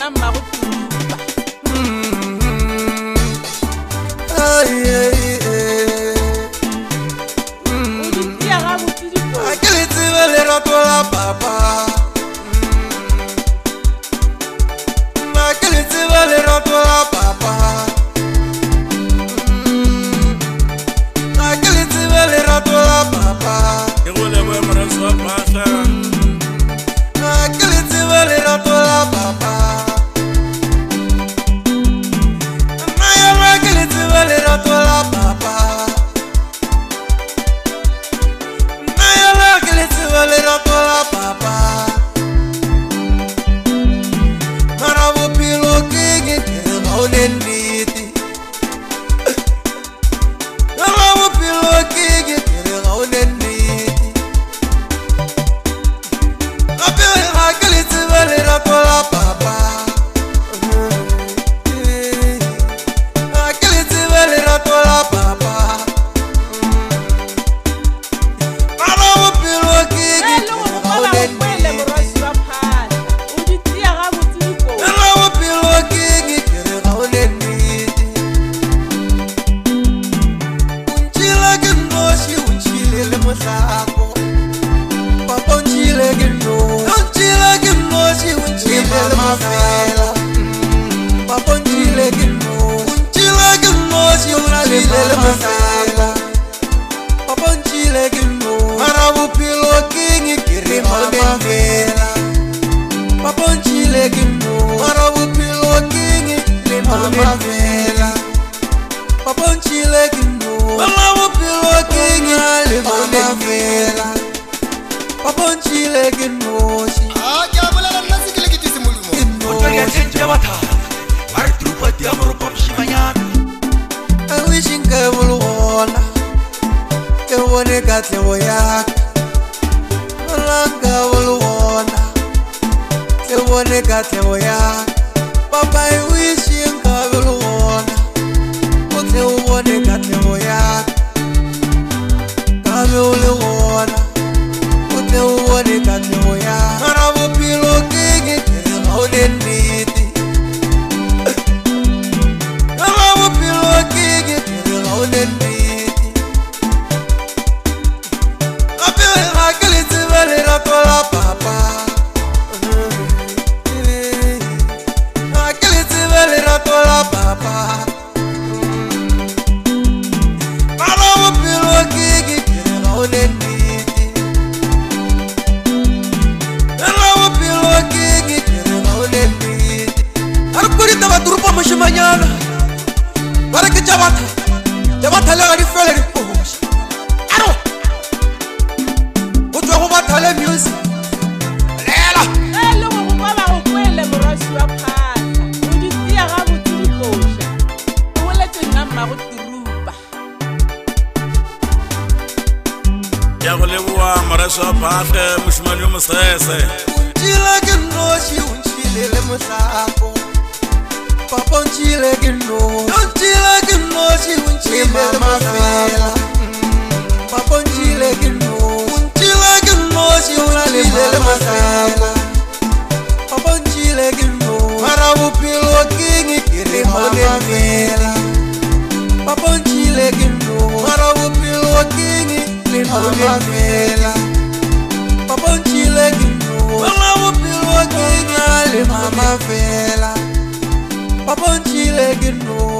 nna maruturupa ya ga botidiko a ke le tsebe lerato la papa a ke le tsebe lerato la papa a ke le tsebe lerato la papa ke go leboe Moreso wa Phahla a ke le tsebe lerato la papa nna yona ke le tsebe lerato la papa nna yona ke le tsebe lerato la papa mara bophelo ke ke re ga o ne nnete mara bophelo ke ke re ga o ne nnete gape ga ke le tsebe lerato la papa ga ke le tsebe lerato la papa mara bophelo ke ke e le go ga o ba ne go kwele nnete Moreso wa Phahla o di tia ga botidiko mara bophelo ke ke re ga o ne nnete untšhile ke nnoši untšhile le mohlako papa untšhile ke nnoši untšhile le mafela papa untšhile ke nnoši untšhile le mafela papa untšhile ke nnoši mara bophelo ke ke re ga o ne nnete papa untšhile ke nnoši mara bophelo ke le mafela papa untšhile ke nnoši mara bophelo ke le mafela papa untšhile ke nnoši ke a bolela nna se ke le ke tise molemo o tla tšentše bathata ba re trupati ya moropa mošimanyana I wish nka bolo gona ke bone katlego yaka mola nka bolo gona ke bone katlego yaka papa I wish nka bolo gona o tle o bone katlego yaka ka be o le gona o tle o bone katlego yaka mara bophelo ke re ga o ne nnete mara bophelo ke re ga o ne nnete gape ga ke le tsebe lerato la papa ga ke le tsebe lerato la papa mara bophelo ke re ga o ne nnete mara bophelo ke re ga o ne nnete a re kodita baturupa mošimanyana ba re ke jabatha le ga di fele dipoša aro go tswa go bathale music lela e le go ba go kwele Moreso wa Phahla o di tia ga botidikoša o boletse nna maruturupa ke go leboa Moreso wa Phahla mošimane yo mosese untšhile ke nnoši untšhile le mohlako papa untšhile ke nnoši untšhile le mafela papa untšhile ke nnoši untšhile le mafela papa untšhile ke nnoši mara bophelo ke re ga o ne nnete papa untšhile ke nnoši mara bophelo ke le mafela papa untšhile ke nnoši mara bophelo ke le mafela papa untšhile ke nnoši